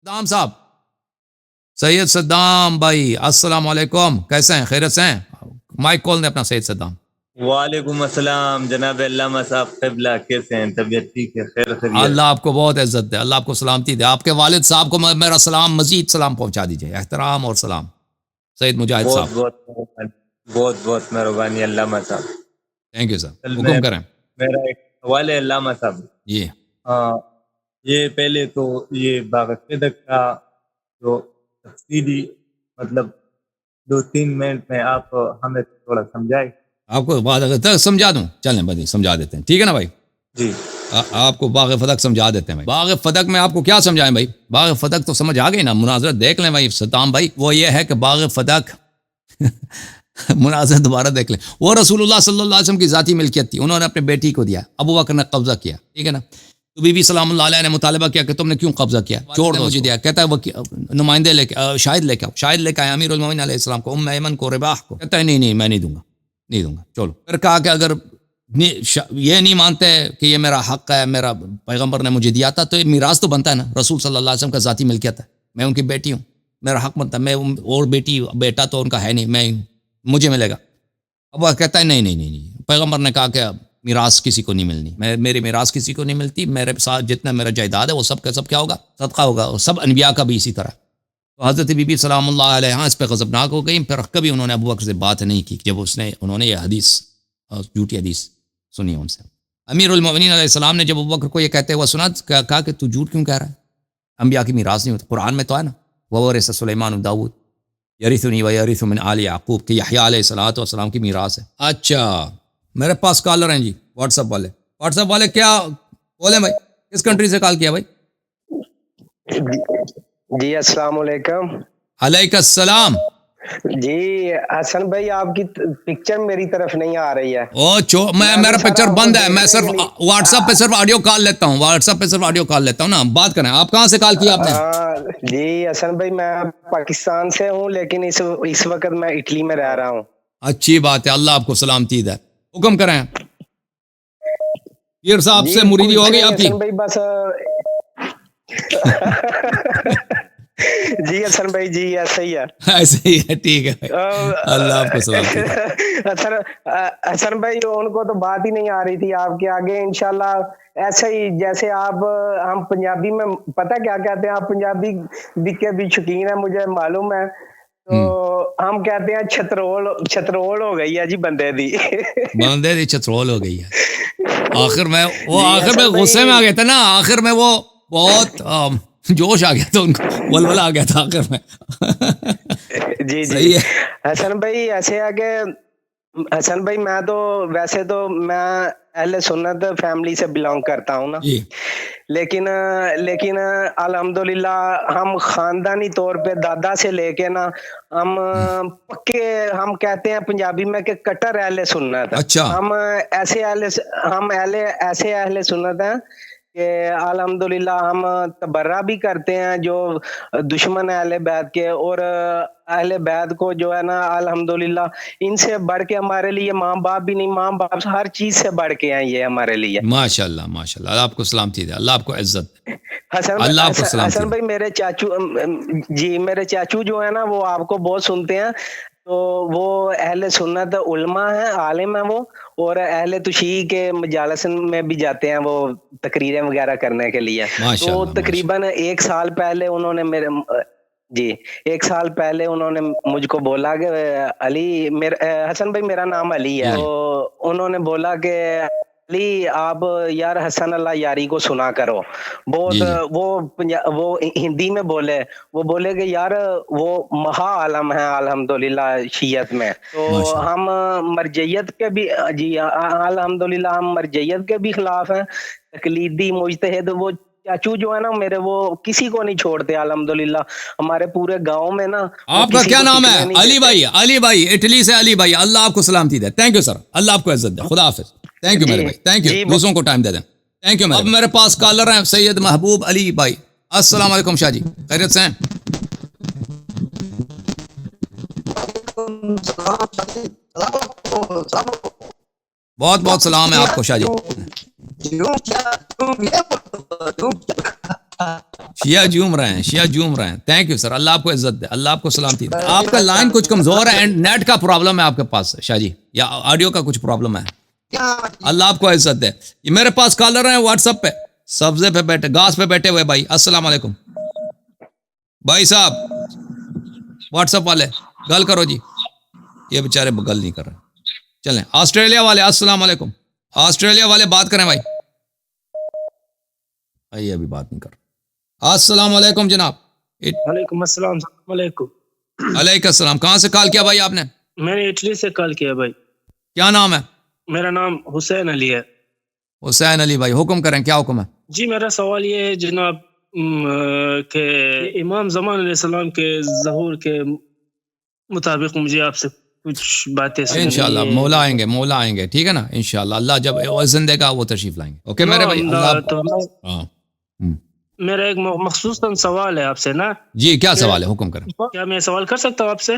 Saddam صاحب، سید Saddam بھائی السلام علیکم، کیسے ہیں؟ خیرت سے ہیں؟ مائک کھول دیں اپنا سید صدام۔ وعلیکم السلام جناب علامہ صاحب قبلہ، کیسے ہیں؟ طبیعت ٹھیک ہے؟ خیر خیریت؟ اللہ آپ کو بہت عزت دے، اللہ آپ کو سلامتی دے، آپ کے والد صاحب کو میرا سلام، مزید سلام پہنچا دیجیے، احترام اور سلام سید مجاہد بہت صاحب۔ بہت مہربانی، بہت بہت مہربانی علامہ صاحب۔ تھینک یو سر، اصل میں حکم کریں۔ میرا ایک سوال ہے علامہ صاحب۔ جی ہاں، یہ پہلے تو یہ باغ صدق کا جو تفصیلی مطلب 2-3 منٹ میں آپ ہمیں تھوڑا سمجھائیں۔ آپ کو بات اگر سمجھا دوں، چلیں بھائی سمجھا دیتے ہیں، ٹھیک ہے نا بھائی؟ جی آپ کو باغ فدق سمجھا دیتے ہیں بھائی۔ باغ فدق میں آپ کو کیا سمجھائیں بھائی؟ باغ فدق تو سمجھ آ گئی نا، مناظرہ دیکھ لیں بھائی صدام بھائی۔ وہ یہ ہے کہ باغ فدق مناظر دوبارہ دیکھ لیں، وہ رسول اللہ صلی اللہ علیہ وسلم کی ذاتی ملکیت تھی، انہوں نے اپنے بیٹی کو دیا، ابو بکر نے قبضہ کیا، ٹھیک ہے نا؟ تو بی بی سلام اللہ علیہ نے مطالبہ کیا کہ تم نے کیوں قبضہ کیا؟ چھوڑ دو مجھے دیا، کہتا ہے نمائندے لے کے شاہد لے کے آؤ، شاہد لے کے آئے امیر المومنین علیہ السلام کو، ام ایمن کو، رباح کو، کہتا ہے نہیں میں نہیں دوں گا، نہیں دوں گا، چلو۔ پھر کہا کہ اگر یہ نہیں مانتے کہ یہ میرا حق ہے، میرا پیغمبر نے مجھے دیا تھا، تو یہ میراث تو بنتا ہے نا، رسول صلی اللہ علیہ وسلم کا ذاتی ملکیت ہے، میں ان کی بیٹی ہوں، میرا حق بنتا ہے، میں اور بیٹا تو ان کا ہے نہیں، میں مجھے ملے گا۔ اب وہ کہتا ہے نہیں، پیغمبر نے کہا کہ میراث کسی کو نہیں ملنی، میری میراث کسی کو نہیں ملتی، میرے ساتھ جتنا میرا جائیداد ہے وہ سب کا سب کیا ہوگا؟ صدقہ ہوگا، اور سب انبیاء کا بھی اسی طرح۔ تو حضرت بی بی سلام اللہ علیہ اس پہ غضبناک ہو گئی، پھر کبھی انہوں نے ابو بکر سے بات نہیں کی جب انہوں نے یہ حدیث، جھوٹی حدیث سنی ان سے۔ امیر المومنین علیہ السلام نے جب ابو بکر کو یہ کہتے ہوا سنا، کہا کہ تو جھوٹ کیوں کہہ رہا ہے؟ انبیاء کی میراث نہیں ہوتی، قرآن میں تو ہے نا، وورث سلیمان و داؤد یرثنی و یرث من آل یعقوب، کہ یحییٰ علیہ الصلوۃ والسلام کی میراث ہے۔ اچھا میرے پاس کالر ہیں جی، واٹس ایپ والے کیا بولیں بھائی؟ کس کنٹری سے کال کیا بھائی؟ جی السلام علیکم۔ علیکم السلام۔ جی حسن بھائی، آپ کی پکچر میری طرف نہیں آ رہی ہے۔ میرا پکچر بند ہے، میں صرف واٹس ایپ پہ صرف آڈیو کال لیتا ہوں، نا بات کریں۔ آپ کہاں سے کال کیا آپ نے؟ جی حسن بھائی، میں پاکستان سے ہوں، لیکن اس وقت میں اٹلی میں رہ رہا ہوں۔ اچھی بات ہے، اللہ آپ کو سلامتی دے، حکم کریں۔ پیر صاحب سے مریدی ہو گئی آپ کی؟ حسن بھائی بس جی حسن بھائی، جی ایسا ہی ہے، ایسے ہی ہے، ٹھیک ہے، اللہ آپ کو سلامتی دے۔ حسن بھائی ان کو تو بات ہی نہیں آ رہی تھی آپ کے آگے، انشاءاللہ ایسا ہی جیسے آپ، ہم پنجابی میں پتہ کیا کہتے ہیں، آپ پنجابی کے بھی شوقین ہیں مجھے معلوم ہے، تو ہم کہتے ہیں چھترول ہو گئی ہے جی بندے دی چھترول ہو گئی ہے۔ آخر میں غصے میں آ گئے تھے نا، آخر میں وہ بہت جوش آ گیا تھا ان کو، ولولہ آ گیا تھا آخر میں۔ جی حسن بھائی ایسے ہے کہ حسن بھائی میں تو ویسے تو میں اہل سنت فیملی سے بلانگ کرتا ہوں نا، لیکن الحمدللہ ہم خاندانی طور پہ دادا سے لے کے نا ہم پکے، ہم کہتے ہیں پنجابی میں کہ کٹر اہل سنت، ہم ایسے اہل سنت ہیں کہ الحمدللہ ہم تبرہ بھی کرتے ہیں جو دشمن اہل بیت کے، اور اہل بیت کو جو ہے نا الحمدللہ ان سے بڑھ کے ہمارے لیے ماں باپ بھی نہیں، ماں باپ ہر چیز سے بڑھ کے ہیں یہ ہمارے لیے۔ ماشاءاللہ ماشاءاللہ، اللہ آپ کو سلامتی دے، اللہ آپ کو عزت دے۔ حسن بھائی میرے چاچو جو ہے نا وہ آپ کو بہت سنتے ہیں، تو وہ اہل سنت علماء ہیں، عالم ہیں وہ، اور اہل تشیع کے مجالس میں بھی جاتے ہیں وہ تقریریں وغیرہ کرنے کے لیے۔ تو تقریباً 1 سال پہلے انہوں نے مجھ کو بولا کہ علی، حسن بھائی میرا نام علی ہے، تو انہوں نے بولا کہ علی آپ یار حسن اللہ یاری کو سنا کرو بہت، وہ ہندی میں بولے کہ یار وہ مہا عالم ہے الحمدللہ شیعت میں، تو ہم مرجعیت کے بھی، جی الحمدللہ ہم مرجعیت کے بھی خلاف ہیں، تقلیدی مجتہد وہ چاچو جو ہے نا میرے، وہ کسی کو نہیں چھوڑتے الحمدللہ، ہمارے پورے گاؤں میں نا۔ آپ کا کیا نام ہے؟ علی بھائی اٹلی سے، علی بھائی اللہ آپ کو سلامتی دے، تھینک یو سر، اللہ آپ کو عزت دے، خدا حافظ، تھینک یو میرے بھائی، تھینک یو، دوسروں کو ٹائم دے دیں، تھینک یو۔ اب میرے پاس کالر ہیں سید محبوب علی بھائی، السلام علیکم شاہ جی، خیریت سے ہیں؟ بہت بہت سلام ہے آپ کو شاہ جی۔ شیعہ جھوم رہے ہیں، شیعہ جھوم رہے ہیں. تھینک یو سر، اللہ آپ کو عزت دے، اللہ آپ کو سلامتی دے. آپ کا لائن کچھ کمزور ہے اینڈ نیٹ کا پرابلم ہے آپ کے پاس شاہ جی، یا آڈیو کا کچھ پرابلم ہے. اللہ آپ کو عزت دے. یہ میرے پاس کالر ہیں واٹس ایپ پہ، سبزے پہ بیٹھے، گھاس پہ بیٹھے ہوئے بھائی. السلام علیکم بھائی صاحب، واٹس ایپ والے گل کرو جی. یہ بیچارے گل نہیں کر رہے. چلیں آسٹریلیا والے، السلام علیکم. آسٹریلیا والے بات کریں بھائی. یہ ابھی بات نہیں کر رہا. السلام علیکم جناب. وعلیکم السلام. السلام علیکم. علیکم السلام. کہاں سے کال کیا بھائی آپ نے؟ میں نے اٹلی سے کال کیا بھائی. کیا نام ہے؟ میرا نام حسین علی ہے. حسین علی بھائی، حکم کریں، کیا حکم ہے؟ جی میرا سوال یہ ہے جناب کہ امام زمان علیہ السلام کے ظہور کے مطابق مجھے آپ سے کچھ باتیں سننی ہے. انشاءاللہ مولا آئیں گے، مولا آئیں گے، ٹھیک ہے نا. انشاءاللہ اللہ جب اذن دے گا وہ تشریف لائیں گے. اوکے میرے بھائی، اللہ. میرا ایک مخصوص سوال ہے آپ سے نا. جی کیا سوال ہے، حکم کریں. کیا میں سوال کر سکتا ہوں آپ سے؟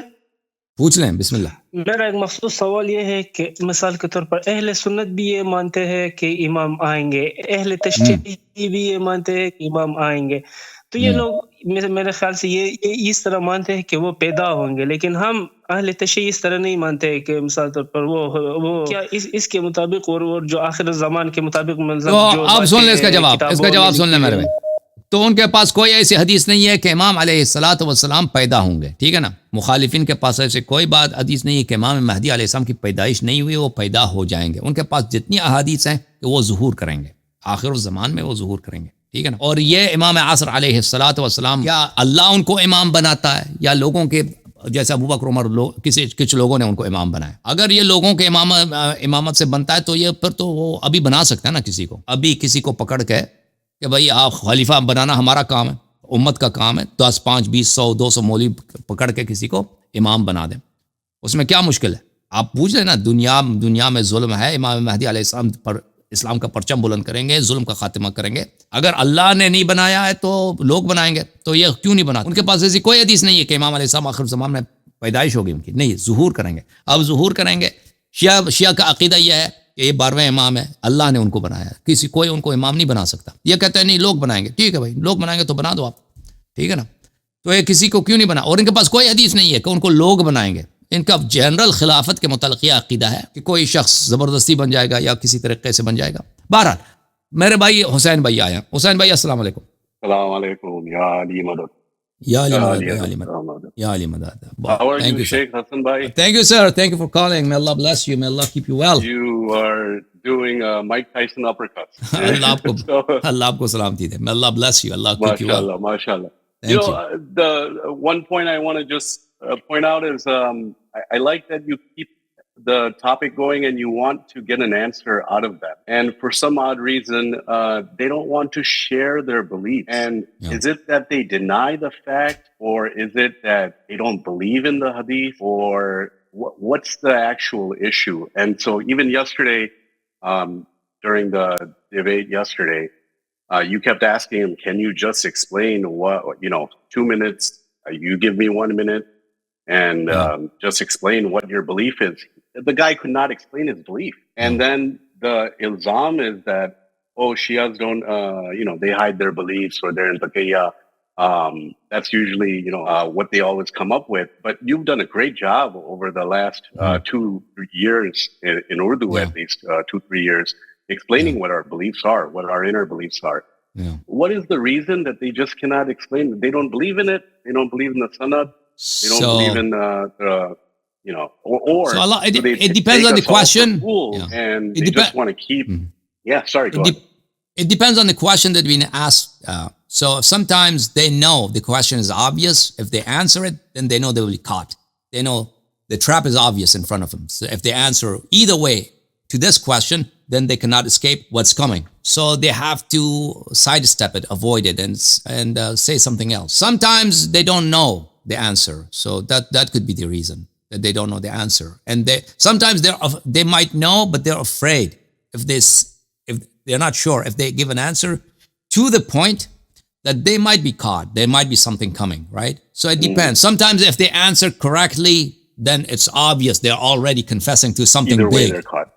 پوچھ لیں، بسم اللہ. میرا ایک مخصوص سوال یہ ہے کہ مثال کے طور پر اہل سنت بھی یہ مانتے ہیں کہ امام آئیں گے، اہل تشیع بھی یہ مانتے ہیں کہ امام آئیں گے. تو یہ لوگ میرے خیال سے یہ اس طرح مانتے ہیں کہ وہ پیدا ہوں گے، لیکن ہم اہل تشیع اس طرح نہیں مانتے کہ مثال طور پر وہ کیا اس کے مطابق اور جو آخر زمان کے مطابق تو آپ سن لیں اس کا جواب، اس کا جواب سن لیں میرے بھائی. تو ان کے پاس کوئی ایسی حدیث نہیں ہے کہ امام علیہ الصلوۃ والسلام پیدا ہوں گے، ٹھیک ہے نا. مخالفین کے پاس ایسے کوئی بات حدیث نہیں ہے کہ امام مہدی علیہ السلام کی پیدائش نہیں ہوئی، وہ پیدا ہو جائیں گے. ان کے پاس جتنی احادیث ہیں کہ وہ ظہور کریں گے، آخر الزمان میں وہ ظہور کریں گے، ٹھیک ہے نا. اور یہ امام عصر علیہ الصلوۃ والسلام، یا اللہ ان کو امام بناتا ہے یا لوگوں کے جیسے ابوبکر عمر کچھ لوگوں نے ان کو امام بنایا. اگر یہ لوگوں کے امامت سے بنتا ہے تو یہ پھر تو وہ ابھی بنا سکتا ہے نا کسی کو. ابھی کسی کو پکڑ کے کہ بھائی آپ خلیفہ بنانا ہمارا کام ہے، امت کا کام ہے، 10 5 20 100 200 مولوی پکڑ کے کسی کو امام بنا دیں، اس میں کیا مشکل ہے؟ آپ پوچھ لیں نا. دنیا میں ظلم ہے، امام مہدی علیہ السلام پر اسلام کا پرچم بلند کریں گے، ظلم کا خاتمہ کریں گے. اگر اللہ نے نہیں بنایا ہے تو لوگ بنائیں گے، تو یہ کیوں نہیں بنا؟ ان کے پاس ایسی کوئی حدیث نہیں ہے کہ امام علیہ السلام آخر زمان میں پیدائش ہوگی ان کی. نہیں، ظہور کریں گے. اب ظہور کریں گے. شیعہ کا عقیدہ یہ ہے کہ یہ 12ویں امام ہے، اللہ نے ان کو بنایا ہے، کوئی ان کو امام نہیں بنا سکتا. یہ کہتے ہیں نہیں لوگ بنائیں گے. ٹھیک ہے بھائی، لوگ بنائیں گے تو بنا دو آپ، ٹھیک ہے نا. تو یہ کسی کو کیوں نہیں بنا؟ اور ان کے پاس کوئی حدیث نہیں ہے کہ ان کو لوگ بنائیں گے. ان کا جنرل خلافت کے متعلق یہ عقیدہ ہے کہ کوئی شخص زبردستی بن جائے گا یا کسی طریقے سے بن جائے گا. بہرحال میرے بھائی حسین بھائی آئے ہیں. حسین بھائی السلام علیکم. السلام علیکم. یا علی مدد. یا علی مدد. یا علی مدد. یا علی مدد. How are you, Sheikh Hassan bhai? Thank you, sir. Thank you for calling. May Allah bless you. May Allah keep you well. You are doing Mike Tyson uppercuts. اللہ آپ کو سلامتی دے. May Allah bless you. Allah keep you well. MashaAllah, MashaAllah. You know, the one point I want to just point out is I like that you keep the topic going and you want to get an answer out of that. And for some odd reason, they don't want to share their beliefs. And is it that they deny the fact, or is it that they don't believe in the hadith, or what's the actual issue? And so even yesterday, during the debate yesterday, you kept asking him, can you just explain what, 2 minutes, you give me 1 minute, and just explain what your belief is. The guy could not explain his belief. And then the ilzam is that, Shias don't, they hide their beliefs, or they're in taqiyya. That's usually, what they always come up with. But you've done a great job over the last 2 years, in Urdu at least, 2-3 years, explaining what our beliefs are, what our inner beliefs are. Yeah. What is the reason that they just cannot explain? They don't believe in it. They don't believe in the sanad. They don't believe in or so Allah, they it depends on the question. And they just want to keep. Sorry, go ahead. It depends on the question that we ask. So sometimes they know the question is obvious. If they answer it, then they know they will be caught. They know the trap is obvious in front of them. So if they answer either way to this question, then they cannot escape what's coming. So they have to sidestep it, avoid it, and say something else. Sometimes they don't know the answer. So that could be the reason that they don't know the answer. And sometimes they might know, but they're afraid. If they're not sure, if they give an answer to the point that they might be caught, there might be something coming, right? So it depends. Sometimes if they answer correctly, then it's obvious they're already confessing to something Either way, big. they're caught.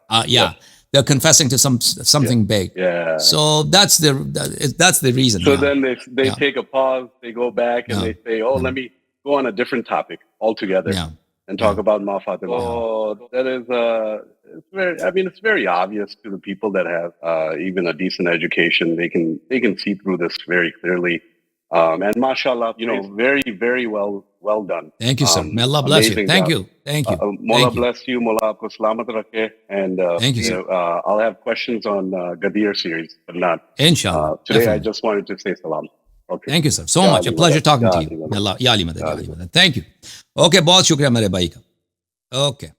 they're confessing to something big. Yeah. So that's the reason. So yeah. then they Yeah. take a pause, they go back, and Yeah. they say, "Oh, let me go on a different topic altogether Yeah. and talk about Ma Fatima." Oh, that is it's very obvious to the people that have even a decent education. They can see through this very clearly. And mashallah, very, very well done. Thank you, sir. May Allah bless you. Amazing Thank job. you. Thank you. Mola Thank you. bless you. Mola aapko salamat rakhe. And Thank you, sir. I'll have questions on Gadir series, but not Inshallah. today. Definitely. I just wanted to say salam. Okay. Thank you, sir. So much. A pleasure talking to you. May Allah, ya Ali madad, ya Ali madad. Thank you. Okay, بہت شکریہ میرے بھائی کا. Okay.